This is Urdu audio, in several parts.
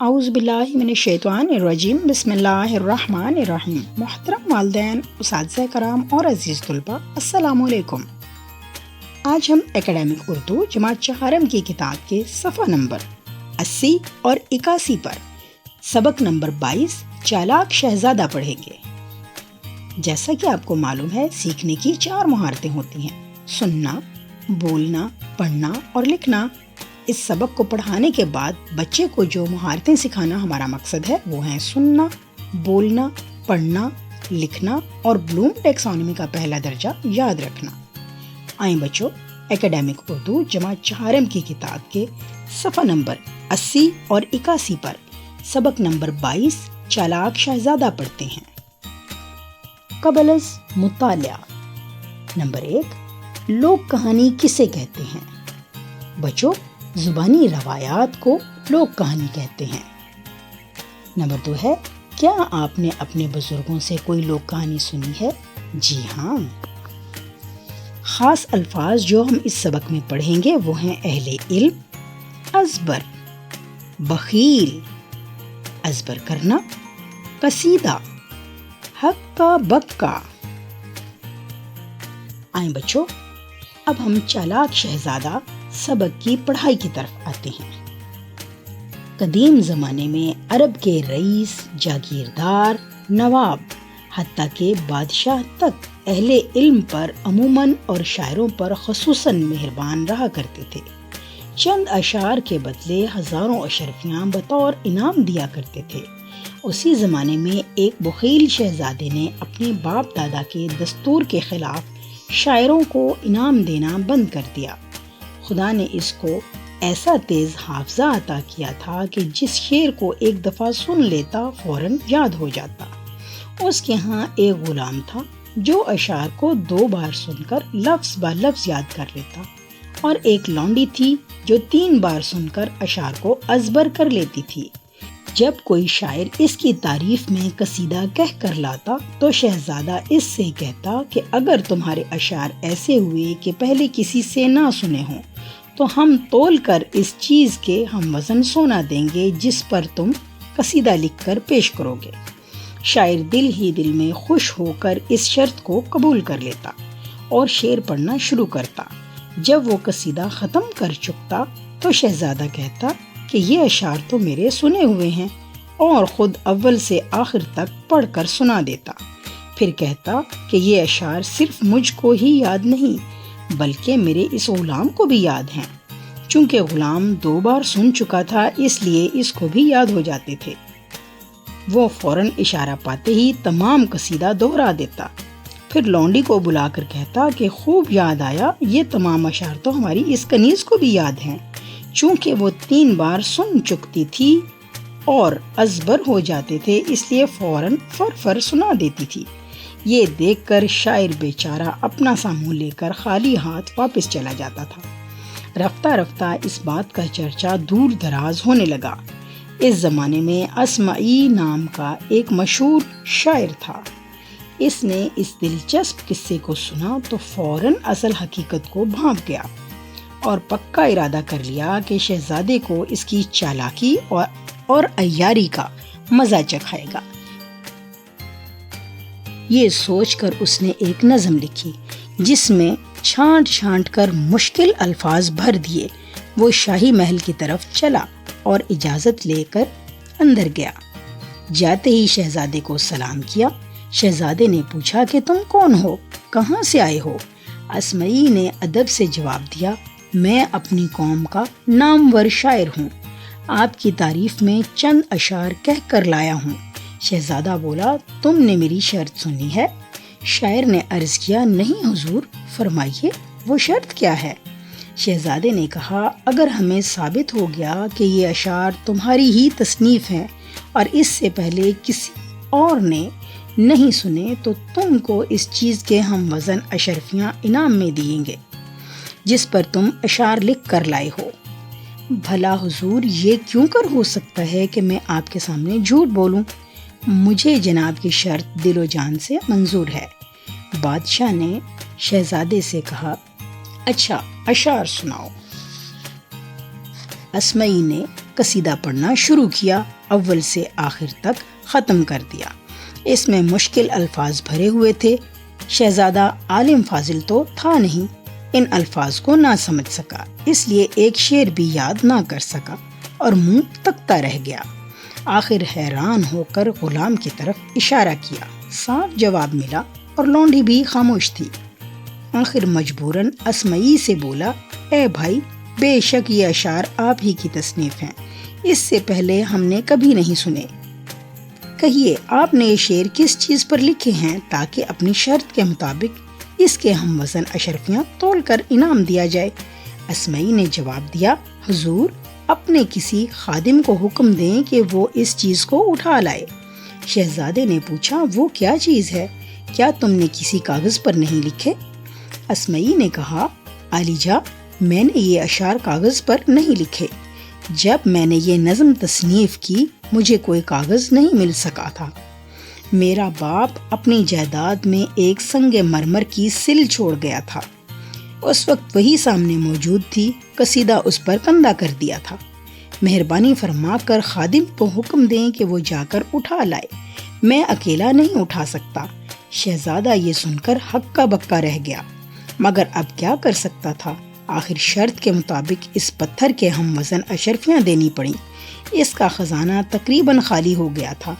اعوذ باللہ من الشیطان الرجیم، بسم اللہ الرحمن الرحیم۔ محترم والدین، اساتذہ کرام اور عزیز طلباء، السلام علیکم۔ آج ہم اکیڈمک اردو جماعت چہارم کی کتاب کے صفحہ نمبر 80 اور 81 پر سبق نمبر 22 چالاک شہزادہ پڑھیں گے۔ جیسا کہ آپ کو معلوم ہے، سیکھنے کی 4 مہارتیں ہوتی ہیں: سننا، بولنا، پڑھنا اور لکھنا۔ اس سبق کو پڑھانے کے بعد بچے کو جو مہارتیں سکھانا ہمارا مقصد ہے وہ ہیں سننا، بولنا، پڑھنا، لکھنا اور بلوم ٹیکسانومی کا پہلا درجہ یاد رکھنا۔ آئیں بچوں، اکیڈمک اردو جماعت چہارم کی کتاب کے صفحہ نمبر 80 اور 81 پر سبق نمبر 22 چالاک شہزادہ پڑھتے ہیں۔ قبل از مطالعہ۔ نمبر 1، لوک کہانی کسے کہتے ہیں؟ بچوں، زبانی روایات کو لوک کہانی کہتے ہیں۔ نمبر 2 ہے، کیا آپ نے اپنے بزرگوں سے کوئی لوک کہانی سنی ہے؟ جی ہاں۔ خاص الفاظ جو ہم اس سبق میں پڑھیں گے وہ ہیں اہل علم، ازبر، بخیل، ازبر کرنا، قصیدہ، ہکا بکا۔ آئیں بچوں، اب ہم چالاک شہزادہ سبق کی پڑھائی کی طرف آتے ہیں۔ قدیم زمانے میں عرب کے رئیس، جاگیردار، نواب، حتیٰ کہ بادشاہ تک اہل علم پر عموماً اور شاعروں پر خصوصاً مہربان رہا کرتے تھے۔ چند اشعار کے بدلے ہزاروں اشرفیاں بطور انعام دیا کرتے تھے۔ اسی زمانے میں ایک بخیل شہزادے نے اپنے باپ دادا کے دستور کے خلاف شاعروں کو انعام دینا بند کر دیا۔ خدا نے اس کو ایسا تیز حافظہ عطا کیا تھا کہ جس شعر کو ایک دفعہ سن لیتا فوراً یاد ہو جاتا۔ اس کے ہاں ایک غلام تھا جو اشعار کو 2 بار سن کر لفظ با لفظ یاد کر لیتا، اور ایک لونڈی تھی جو 3 بار سن کر اشعار کو ازبر کر لیتی تھی۔ جب کوئی شاعر اس کی تعریف میں قصیدہ کہہ کر لاتا تو شہزادہ اس سے کہتا کہ اگر تمہارے اشعار ایسے ہوئے کہ پہلے کسی سے نہ سنے ہوں تو ہم تول کر اس چیز کے ہم وزن سونا دیں گے جس پر تم قصیدہ لکھ کر پیش کرو گے۔ شاعر دل ہی دل میں خوش ہو کر اس شرط کو قبول کر لیتا اور شعر پڑھنا شروع کرتا۔ جب وہ قصیدہ ختم کر چکتا تو شہزادہ کہتا کہ یہ اشعار تو میرے سنے ہوئے ہیں، اور خود اول سے آخر تک پڑھ کر سنا دیتا۔ پھر کہتا کہ یہ اشعار صرف مجھ کو ہی یاد نہیں بلکہ میرے اس غلام کو بھی یاد ہیں۔ چونکہ غلام 2 بار سن چکا تھا اس لیے اس کو بھی یاد ہو جاتے تھے۔ وہ فوراً اشارہ پاتے ہی تمام قصیدہ دوہرا دیتا۔ پھر لونڈی کو بلا کر کہتا کہ خوب یاد آیا، یہ تمام اشعار تو ہماری اس کنیز کو بھی یاد ہیں۔ چونکہ وہ 3 بار سن چکتی تھی اور ازبر ہو جاتے تھے اس لیے فوراً فر سنا دیتی تھی۔ یہ دیکھ کر شاعر بیچارہ اپنا سا منہ لے کر خالی ہاتھ واپس چلا جاتا تھا۔ رفتہ رفتہ اس بات کا چرچا دور دراز ہونے لگا۔ اس زمانے میں اسمعی نام کا ایک مشہور شاعر تھا۔ اس نے اس دلچسپ قصے کو سنا تو فوراً اصل حقیقت کو بھانپ گیا اور پکا ارادہ کر لیا کہ شہزادے کو اس کی چالاکی اور عیاری کا مزہ چکھائے گا۔ یہ سوچ کر اس نے ایک نظم لکھی جس میں چھانٹ چھانٹ کر مشکل الفاظ بھر دیے۔ وہ شاہی محل کی طرف چلا اور اجازت لے کر اندر گیا۔ جاتے ہی شہزادے کو سلام کیا۔ شہزادے نے پوچھا کہ تم کون ہو، کہاں سے آئے ہو؟ اسمعی نے ادب سے جواب دیا، میں اپنی قوم کا نامور شاعر ہوں، آپ کی تعریف میں چند اشعار کہہ کر لایا ہوں۔ شہزادہ بولا، تم نے میری شرط سنی ہے؟ شاعر نے عرض کیا، نہیں حضور، فرمائیے وہ شرط کیا ہے؟ شہزادے نے کہا، اگر ہمیں ثابت ہو گیا کہ یہ اشعار تمہاری ہی تصنیف ہیں اور اس سے پہلے کسی اور نے نہیں سنے تو تم کو اس چیز کے ہم وزن اشرفیاں انعام میں دیں گے جس پر تم اشعار لکھ کر لائے ہو۔ بھلا حضور، یہ کیوں کر ہو سکتا ہے کہ میں آپ کے سامنے جھوٹ بولوں؟ مجھے جناب کی شرط دل و جان سے منظور ہے۔ بادشاہ نے شہزادے سے کہا، اچھا اشعار سناؤ۔ اسمعی نے قصیدہ پڑھنا شروع کیا، اول سے آخر تک ختم کر دیا۔ اس میں مشکل الفاظ بھرے ہوئے تھے۔ شہزادہ عالم فاضل تو تھا نہیں، ان الفاظ کو نہ سمجھ سکا، اس لیے ایک شعر بھی یاد نہ کر سکا اور منہ تکتا رہ گیا۔ آخر حیران ہو کر غلام کی طرف اشارہ کیا، صاف جواب ملا اور لونڈی بھی خاموش تھی۔ آخر مجبوراً اسمعی سے بولا، اے بھائی، بے شک یہ اشعار آپ ہی کی تصنیف ہیں، اس سے پہلے ہم نے کبھی نہیں سنے۔ کہیے آپ نے یہ شعر کس چیز پر لکھے ہیں تاکہ اپنی شرط کے مطابق اس کے ہم وزن اشرفیاں تول کر انعام دیا جائے۔ اسمعی نے جواب دیا، حضور اپنے کسی خادم کو حکم دیں کہ وہ اس چیز کو اٹھا لائے۔ شہزادے نے پوچھا، وہ کیا چیز ہے؟ کیا تم نے کسی کاغذ پر نہیں لکھے؟ اسمعی نے کہا، عالی جا، میں نے یہ اشعار کاغذ پر نہیں لکھے۔ جب میں نے یہ نظم تصنیف کی مجھے کوئی کاغذ نہیں مل سکا تھا۔ میرا باپ اپنی جائیداد میں ایک سنگ مرمر کی سل چھوڑ گیا تھا، اس وقت وہی سامنے موجود تھی، قصیدہ اس پر کندہ کر دیا تھا۔ مہربانی فرما کر خادم کو حکم دیں کہ وہ جا کر اٹھا لائے، میں اکیلا نہیں اٹھا سکتا۔ شہزادہ یہ سن کر ہکا بکا رہ گیا، مگر اب کیا کر سکتا تھا؟ آخر شرط کے مطابق اس پتھر کے ہم وزن اشرفیاں دینی پڑیں۔ اس کا خزانہ تقریباً خالی ہو گیا تھا۔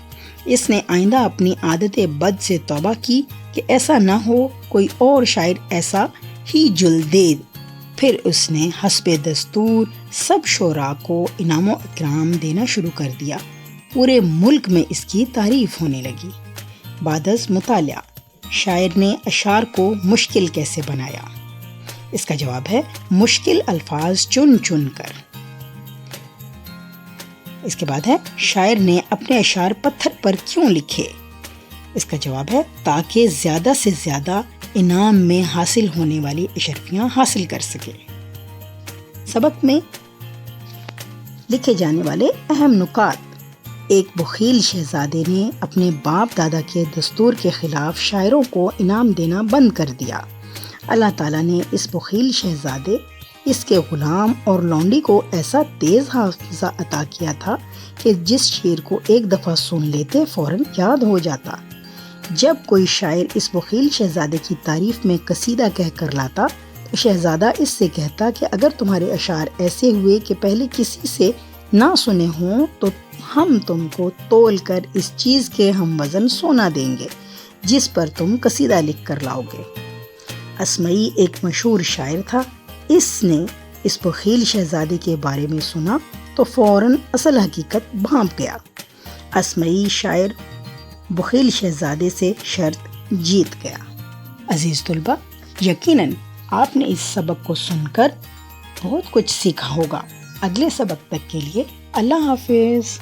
اس نے آئندہ اپنی عادت بد سے توبہ کی کہ ایسا نہ ہو کوئی اور شاعر ایسا ہی جل دے۔ پھر اس نے حسب دستور سب شعراء کو انعام و اکرام دینا شروع کر دیا۔ پورے ملک میں اس کی تعریف ہونے لگی۔ بعد از مطالعہ، شاعر نے اشعار کو مشکل کیسے بنایا؟ اس کا جواب ہے، مشکل الفاظ چن چن کر۔ اس کے بعد ہے، شاعر نے اپنے اشعار پتھر پر کیوں لکھے؟ اس کا جواب ہے، تاکہ زیادہ سے زیادہ انعام میں حاصل ہونے والی اشرفیاں حاصل کر سکے۔ سبق میں لکھے جانے والے اہم نکات۔ ایک بخیل شہزادے نے اپنے باپ دادا کے دستور کے خلاف شاعروں کو انعام دینا بند کر دیا۔ اللہ تعالیٰ نے اس بخیل شہزادے، اس کے غلام اور لونڈی کو ایسا تیز حافظہ عطا کیا تھا کہ جس شعر کو ایک دفعہ سن لیتے فوراً یاد ہو جاتا۔ جب کوئی شاعر اس بخیل شہزادے کی تعریف میں قصیدہ کہہ کر لاتا تو شہزادہ اس سے کہتا کہ اگر تمہارے اشعار ایسے ہوئے کہ پہلے کسی سے نہ سنے ہوں تو ہم تم کو تول کر اس چیز کے ہم وزن سونا دیں گے جس پر تم قصیدہ لکھ کر لاؤ گے۔ اسمعی ایک مشہور شاعر تھا، اس نے اس بخیل شہزادے کے بارے میں سنا تو فوراً اصل حقیقت بھانپ گیا۔ اسمعی شاعر بخیل شہزادے سے شرط جیت گیا۔ عزیز طلبہ، یقیناً آپ نے اس سبق کو سن کر بہت کچھ سیکھا ہوگا۔ اگلے سبق تک کے لیے اللہ حافظ۔